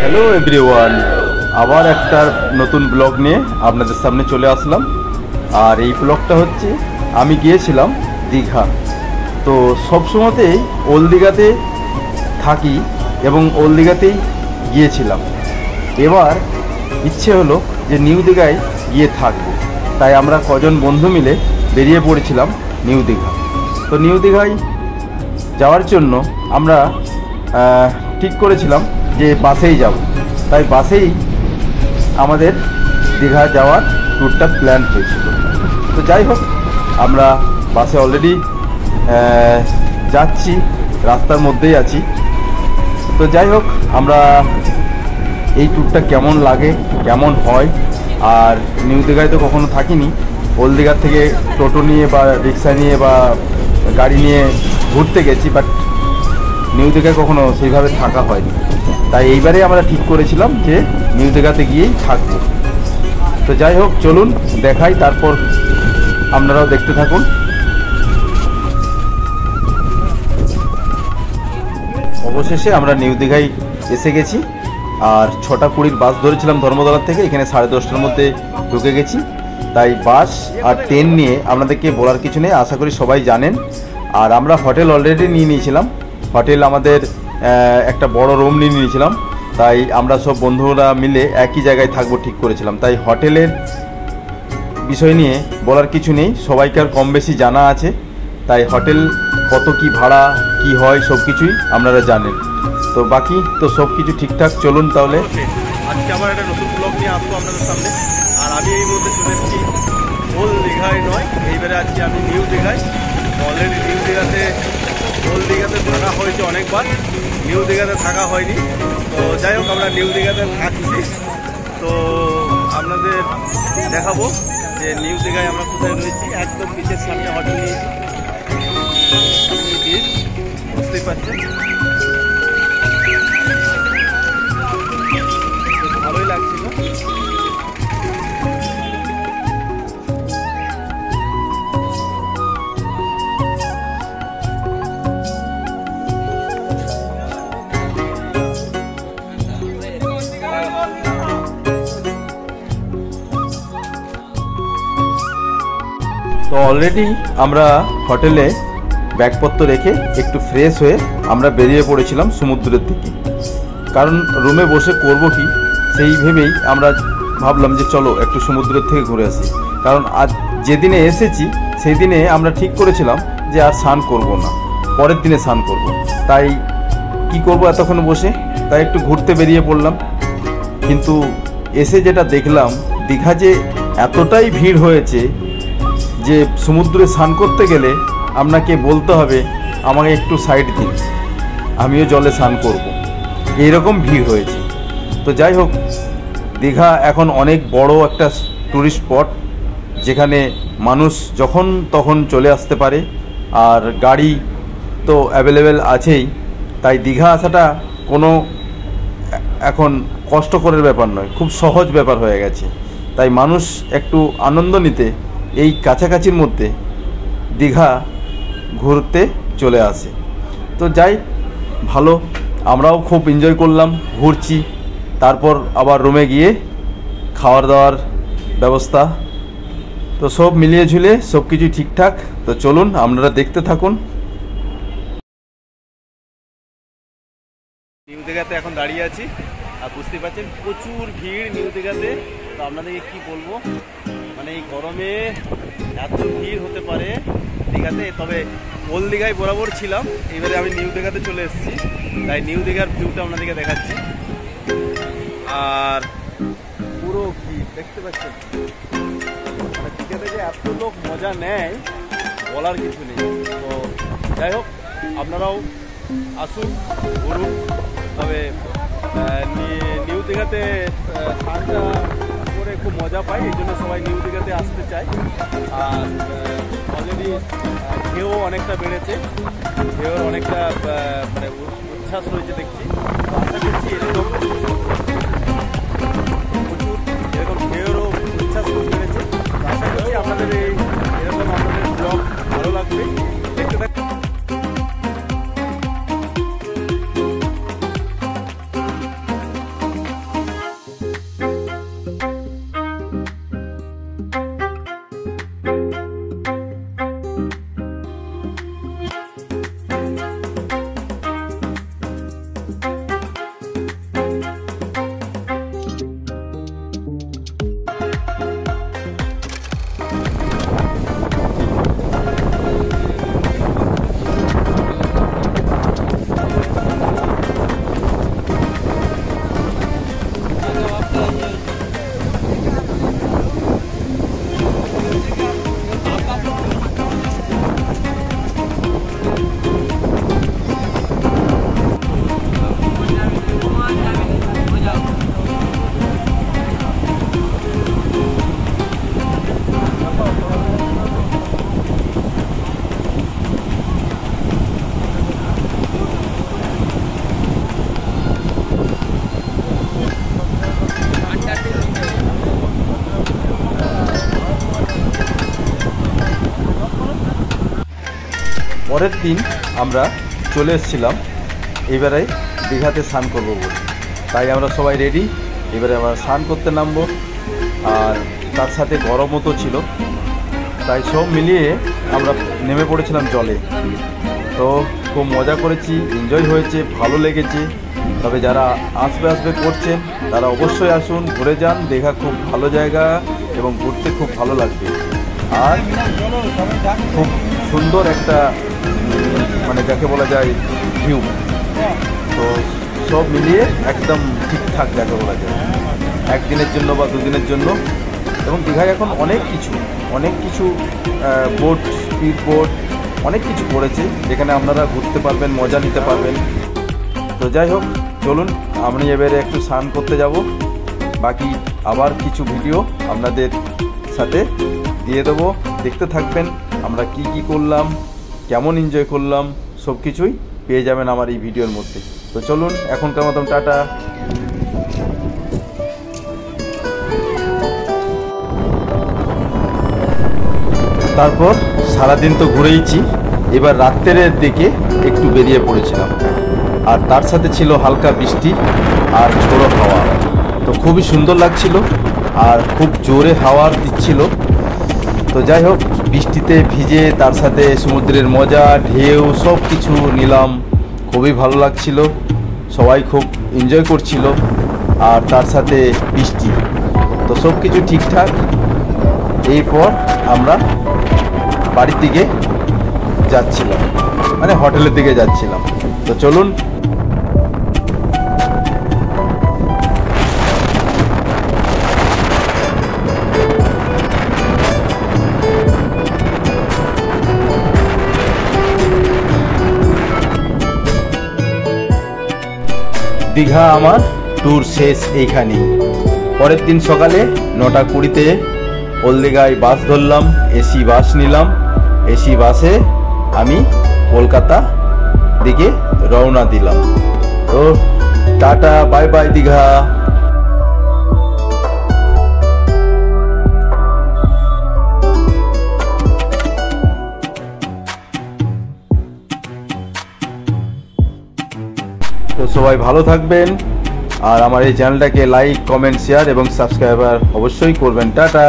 Hello everyone, আবার একটা নতুন ব্লগ নিয়ে আপনাদের সামনে চলে আসলাম। আর এই ব্লগটা হচ্ছে আমি গিয়েছিলাম দীঘা। তো সবসময়তেই ওল্ড দীঘাতে থাকি এবং ওল্ড দীঘাতেই গিয়েছিলাম। এবার ইচ্ছে হলো যে নিউ দীঘায় গিয়ে থাকবো, তাই আমরা কজন বন্ধু মিলে বেরিয়ে পড়েছিলাম নিউ দীঘা। তো নিউ দীঘায় যাওয়ার জন্য আমরা ঠিক করেছিলাম যে বাসেই যাব, তাই বাসেই আমাদের দীঘা যাওয়ার ট্যুরটা প্ল্যান হয়েছিল। তো যাই হোক, আমরা বাসে অলরেডি যাচ্ছি, রাস্তার মধ্যেই আছি। তো যাই হোক, আমরা এই ট্যুরটা কেমন লাগে, কেমন হয়, আর নিউ দীঘায় তো কখনো থাকিনি। ওল্ড দীঘার থেকে টোটো নিয়ে বা রিক্সা নিয়ে বা গাড়ি নিয়ে ঘুরতে গেছি, বাট নিউ দীঘায় কখনো সেইভাবে থাকা হয়নি। তাই এইবারে আমরা ঠিক করেছিলাম যে নিউ দীঘাতে গিয়েই থাকবো। তো যাই হোক, চলুন দেখাই, তারপর আপনারাও দেখতে থাকুন। অবশেষে আমরা নিউ দীঘায় এসে গেছি। আর 6:20 বাস ধরেছিলাম ধর্মতলার থেকে, এখানে 10:30টার মধ্যে ঢুকে গেছি। তাই বাস আর ট্রেন নিয়ে আপনাদেরকে বলার কিছু নেই, আশা করি সবাই জানেন। আর আমরা হোটেল অলরেডি নিয়ে নিয়েছিলাম। হোটেল আমাদের একটা বড় রুম নিয়ে নিয়েছিলাম, তাই আমরা সব বন্ধুরা মিলে একই জায়গায় থাকবো ঠিক করেছিলাম। তাই হোটেলের বিষয় নিয়ে বলার কিছু নেই, সবাইকার কম বেশি জানা আছে। তাই হোটেল কত কি ভাড়া কি হয় সব কিছুই আপনারা জানেন। তো বাকি তো সব কিছু ঠিকঠাক। চলুন তাহলে, আজকে আবার একটা নতুন ব্লগ নিয়ে আসবো আপনাদের সামনে। আর আমি এই মুহূর্তে চলে এসেছি ওল্ড দীঘায় নয়, এইবারে আছি আমি নিউ দীঘায়। অলরেডি নিউ দীঘাতে ওল্ড দীঘাতে থাকা হয়েছে অনেকবার, নিউ দীঘাতে থাকা হয়নি। তো যাই হোক, আমরা নিউ দীঘাতে থাকছি। তো আপনাদের দেখাবো যে নিউ দীঘায় আমরা কোথায় রয়েছি। একদম বিচের সামনে হোটেল নিয়েছি, বিচ বুঝতেই পারছেন, ভালোই লাগছিল। তো অলরেডি আমরা হোটেলে ব্যাগপত্র রেখে একটু ফ্রেশ হয়ে আমরা বেরিয়ে পড়েছিলাম সমুদ্রের দিকে। কারণ রুমে বসে করব কি, সেই ভেবেই আমরা ভাবলাম যে চলো একটু সমুদ্রের থেকে ঘুরে আসি। কারণ আজ যেদিনে এসেছি সেই দিনে আমরা ঠিক করেছিলাম যে আর স্নান করব না, পরের দিনে স্নান করব। তাই কি করব এতক্ষণ বসে, তাই একটু ঘুরতে বেরিয়ে পড়লাম। কিন্তু এসে যেটা দেখলাম, দীঘা যে এতটাই ভিড় হয়েছে যে সমুদ্রে স্নান করতে গেলে আপনাকে বলতে হবে আমাকে একটু সাইড দিন, আমিও জলে স্নান করব, এইরকম ভিড় হয়েছে। তো যাই হোক, দীঘা এখন অনেক বড় একটা ট্যুরিস্ট স্পট, যেখানে মানুষ যখন তখন চলে আসতে পারে, আর গাড়ি তো অ্যাভেলেবেল আছেই। তাই দীঘা আসাটা কোনো এখন কষ্টকরের ব্যাপার নয়, খুব সহজ ব্যাপার হয়ে গেছে। তাই মানুষ একটু আনন্দ নিতে এই কাছাকাছির মধ্যে দীঘা ঘুরতে চলে আসে। তো যাই ভালো, আমরাও খুব এনজয় করলাম, ঘুরছি। তারপর আবার রুমে গিয়ে খাওয়ার দাওয়ার ব্যবস্থা, তো সব মিলিয়ে ঝুলে সব কিছুই ঠিকঠাক। তো চলুন আপনারা দেখতে থাকুন। নিউ দীঘাতে এখন দাঁড়িয়ে আছি, আর বুঝতে পারছেন প্রচুর ভিড় নিউ দীঘাতে। তো আপনাদেরকে কি বলবো, মানে এই গরমে এত ভিড় হতে পারে দীঘাতে। তবে ওল্ড দীঘায় বরাবর ছিলাম, এবারে আমি নিউ দীঘাতে চলে এসেছি, তাই নিউ দীঘার ভিউটা আপনাদেরকে দেখাচ্ছি। আর পুরো কি দেখতে পাচ্ছেন, মানে দীঘাতে যে এত লোক মজা নেয় বলার কিছু নেই। তো যাই হোক, আপনারাও আসুন, ঘুরুন। তবে নিউ দীঘাতে স্নানটা করে খুব মজা পাই, এই জন্য সবাই নিউ দীঘাতে আসতে চায়। আর অলরেডি ঢেউ অনেকটা বেড়েছে, ঢেউর অনেকটা মানে উচ্ছ্বাস রয়েছে দেখছি। আশা করছি এরকম প্রচুর এরকম ঢেউরও উচ্ছ্বাস খুব বেড়েছে। আশা করছি আপনাদের এরকম আপনাদের ব্লগ ভালো লাগবে, দেখতে থাকুন। পরের দিন আমরা চলে এসেছিলাম এবারে দীঘাতে স্নান করবো বলে, তাই আমরা সবাই রেডি। এবারে আমরা স্নান করতে নামবো, আর তার সাথে গরমও তো ছিল, তাই সব মিলিয়ে আমরা নেমে পড়েছিলাম জলে। তো খুব মজা করেছি, এনজয় হয়েছে, ভালো লেগেছে। তবে যারা আসবে করছেন তারা অবশ্যই আসুন, ঘুরে যান। দীঘা খুব ভালো জায়গা এবং ঘুরতে খুব ভালো লাগবে, আর খুব সুন্দর একটা মানে যাকে বলা যায় ভিউ। তো সব মিলিয়ে একদম ঠিকঠাক যাকে বলা যায়, একদিনের জন্য বা দুদিনের জন্য। এবং দীঘায় এখন অনেক কিছু বোট, স্পিড বোট অনেক কিছু করেছে, যেখানে আপনারা ঘুরতে পারবেন, মজা নিতে পারবেন। তো যাই হোক, চলুন আমি এবারে একটু স্নান করতে যাব। বাকি আবার কিছু ভিডিও আপনাদের সাথে দিয়ে দেবো, দেখতে থাকবেন। আমরা কি কি করলাম, কেমন এনজয় করলাম, সব কিছুই পেয়ে যাবেন আমার এই ভিডিওর মধ্যে। তো চলুন, এখনকার মতন টাটা। তারপর সারাদিন তো ঘুরেইছি, এবার রাত্রের দিকে একটু বেরিয়ে পড়েছিলাম, আর তার সাথে ছিল হালকা বৃষ্টি আর ঝোড়ো হাওয়া। তো খুবই সুন্দর লাগছিল, আর খুব জোরে হাওয়া দিচ্ছিল। তো যাই হোক, বৃষ্টিতে ভিজে তার সাথে সমুদ্রের মজা, ঢেউ সব কিছু নিলাম, খুবই ভালো লাগছিল। সবাই খুব এনজয় করছিল, আর তার সাথে বৃষ্টি, তো সব কিছু ঠিকঠাক। এরপর আমরা বাড়ির দিকে যাচ্ছিলাম, মানে হোটেলের দিকে যাচ্ছিলাম। তো চলুন। দীঘা আমার ট্যুর শেষ এইখানেই। পরের দিন সকালে 9:20-তে ওলদিঘায় বাস ধরলাম, এসি বাস নিলাম। এসি বাসে আমি কলকাতা দিকে রওনা দিলাম। তো টাটা, বাই বাই দীঘা। তো সবাই ভালো থাকবেন, আর আমার এই চ্যানেলটাকে লাইক, কমেন্ট, শেয়ার এবং সাবস্ক্রাইবার অবশ্যই করবেন। টাটা।